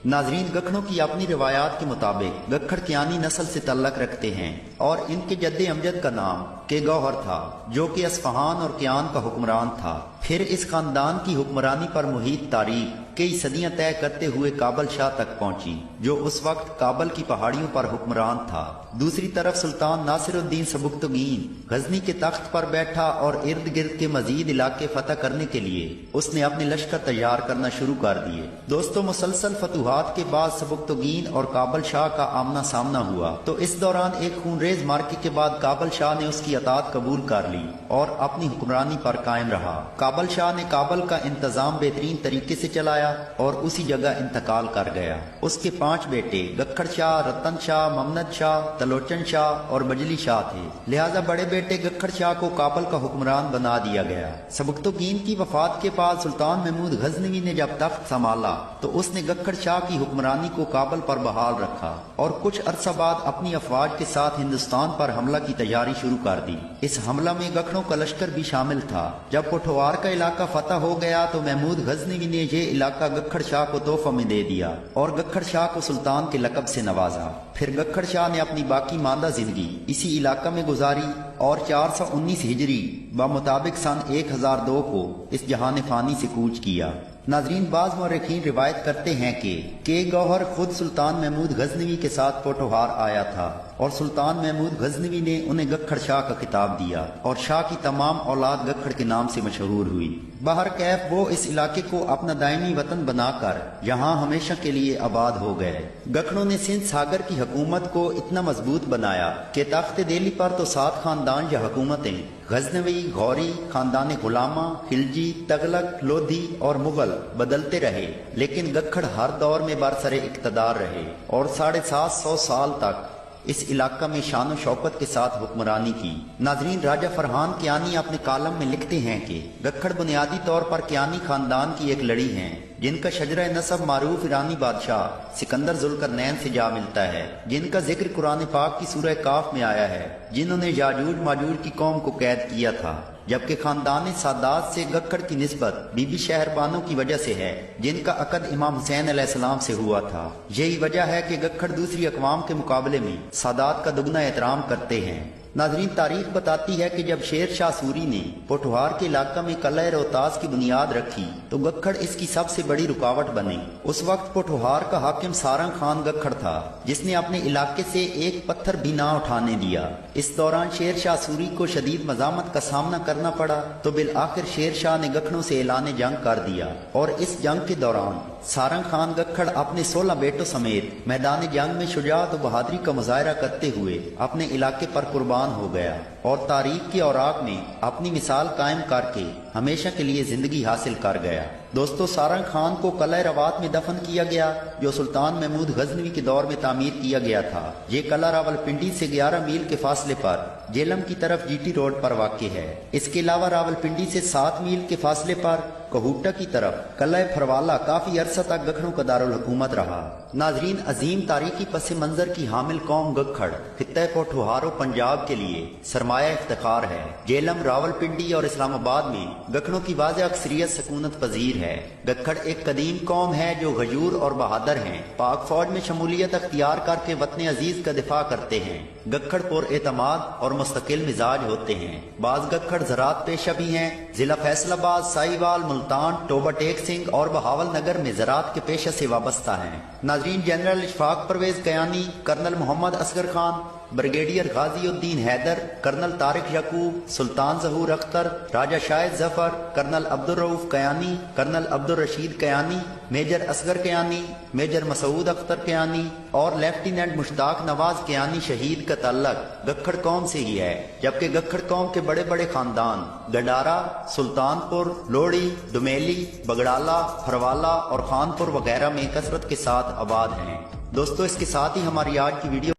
नाजरीन, गखड़ों की अपनी रिवायात के मुताबिक गखड़ कियानी नस्ल से तल्लक रखते हैं और इनके जद्दे अमजद का नाम के गौहर था, जो कि असफहान और कियान का हुक्मरान था। फिर इस खानदान की हुक्मरानी पर मुहित तारीख कई सदियां तय करते हुए काबल शाह तक पहुंची, जो उस वक्त काबल की पहाड़ियों पर हुक्मरान था। दूसरी तरफ सुल्तान नासिरुद्दीन सबुक्तगीन गजनी के तख्त पर बैठा और इर्द गिर्द के मजीद इलाके फतह करने के लिए उसने अपने लश्कर तैयार करना शुरू कर दिए। दोस्तों, मुसलसल फतूहात के बाद सबुक्तगीन और काबल शाह का आमना सामना हुआ, तो इस दौरान एक खूनरेज मार्के के बाद काबल शाह ने उसकी अतात कबूल कर ली और अपनी हुक्मरानी पर कायम रहा। काबल शाह ने काबल का इंतजाम बेहतरीन तरीके से चलाया और उसी जगह इंतकाल कर गया। उसके 5 बेटे गखड़ शाह, रतन शाह, ममनद शाह, तलोचन शाह और बजली शाह थे। लिहाजा बड़े बेटे गखड़ शाह को काबल का हुक्मरान बना दिया गया। सबुक्तगीन की वफात के बाद सुल्तान महमूद गजनवी ने जब तख्त संभाला तो उसने गखड़ शाह की हुक्मरानी को काबल पर बहाल रखा और कुछ अरसा बाद अपनी अफवाज के साथ हिंदुस्तान पर हमला की तैयारी शुरू कर दी। इस हमला में गखड़ों का लश्कर भी शामिल था। जब पोठवार का इलाका फतह हो गया तो महमूद गजनवी ने ये इलाका गखड़ शाह को तोहफा में दे दिया और गखड़ शाह को सुल्तान के लकब से नवाजा। फिर गखड़ शाह ने अपनी बाकी मांदा जिंदगी इसी इलाका में गुजारी और 419 हिजरी व मुताबिक सन 1002 को इस जहान फानी से कूच किया। नाजरीन, बाज मौरखीन रिवायत करते हैं कि गौहर खुद सुल्तान महमूद गजनवी के साथ पोठोहार आया था और सुल्तान महमूद गजनवी ने उन्हें गखड़ शाह का खिताब दिया और शाह की तमाम औलाद गखड़ के नाम से मशहूर हुई। बहर कैफ वो इस इलाके को अपना दायमी वतन बनाकर यहाँ हमेशा के लिए आबाद हो गए। गखड़ों ने सिंध सागर की हुकूमत को इतना मजबूत बनाया कि तख्त दिल्ली पर तो 7 खानदान या हुकूमतें गजनवी, गौरी, खानदान गुलामा, खिलजी, तगलक, लोधी और मुगल बदलते रहे, लेकिन गखड़ हर दौर में बरसरे इक्तदार रहे और 750 साल तक इस इलाका में शान शौकत के साथ हुक्मरानी की। नाजरीन, राजा फरहान कियानी अपने कालम में लिखते हैं कि गखड़ बुनियादी तौर पर कियानी खानदान की एक लड़ी हैं, जिनका शजरा नसब मारूफ ईरानी बादशाह सिकंदर जुल्करनैन से जा मिलता है, जिनका जिक्र कुरान पाक की सूरह काफ में आया है, जिन्होंने याजूज माजूज की कौम को कैद किया था। जबकि खानदान सादात से गखड़ की निस्बत बीबी शहरबानों की वजह से है, जिनका अकद इमाम हुसैन अलैहिस्सलाम से हुआ था। यही वजह है कि गखड़ दूसरी अकवाम के मुकाबले में सादात का दुगना एहतराम करते हैं। नाजरीन, तारीख बताती है कि जब शेर शाह सूरी ने पोठवार के इलाका में कलह रोहतास की बुनियाद रखी तो गखड़ इसकी सबसे बड़ी रुकावट बने। उस वक्त पोठवार का हाकिम सारंग खान गखड़ था, जिसने अपने इलाके से एक पत्थर भी ना उठाने दिया। इस दौरान शेर शाह सूरी को शदीद मजामत का सामना करना पड़ा तो बिल आखिर शेर शाह ने गखड़ों से ऐलान जंग कर दिया और इस जंग के दौरान सारंग खान गखड़ अपने 16 बेटों समेत मैदान जंग में शुजाअत और बहादुरी का मुजाहरा करते हुए अपने इलाके पर कुर्बान हो गया और तारीख के औराक में अपनी मिसाल कायम करके हमेशा के लिए जिंदगी हासिल कर गया। दोस्तों, सारंग खान को कलह रवात में दफन किया गया, जो सुल्तान महमूद गजनवी के दौर में तामीर किया गया था। ये कला रावलपिंडी से 11 मील के फासले पर जेलम की तरफ जीटी रोड पर वाक़ है। इसके अलावा रावलपिंडी से 7 मील के फासले पर कहूटा की तरफ कलह फरवाला काफी अरसा तक गखड़ों का दारुल हुकूमत रहा। नाजरीन, अजीम तारीखी पस मंजर की हामिल कौम गखड़ खित्ते पोठवार पंजाब के लिए सरमाया इफ्तिखार है। जेलम, रावलपिंडी और इस्लामाबाद में गखड़ों की वाज़ेह अक्सरियत सकूनत पजीर है। गखड़ एक कदीम कौम है जो गजूर और बहादुर हैं। पाक फौज में शमूलियत अख्तियार करके वतन अजीज का दिफा करते हैं। गखड़ पुर एतमाद और मुस्तकिल मिजाज होते हैं। बाज गखड़ ज़राअत पेशा भी हैं। जिला फैसलाबाद, साहिवाल, मुल्तान, टोबा टेक सिंह और बहावल नगर में ज़राअत के पेशा से वाबस्ता हैं। नाजरीन, general Ishfaq Parvez Kayani, colonel Mohammad Asghar Khan, brigadier Ghaziuddin Haider, colonel Tariq Yaqub, Sultan Zahoor Akhtar, Raja Shahid Zafar, colonel Abdul Rauf Kayani, colonel Abdul Rashid Kayani, major Asghar Kayani, major Masood Akhtar Kayani और लेफ्टिनेंट मुश्ताक नवाज कयानी शहीद का ताल्लुक गखड़ कौम से ही है। जबकि गखड़ कौम के बड़े बड़े खानदान गडारा, सुल्तानपुर, लोड़ी, डुमेली, बगड़ाला, फरवाला और खानपुर वगैरह में कसरत के साथ आबाद हैं। दोस्तों, इसके साथ ही हमारी आज की वीडियो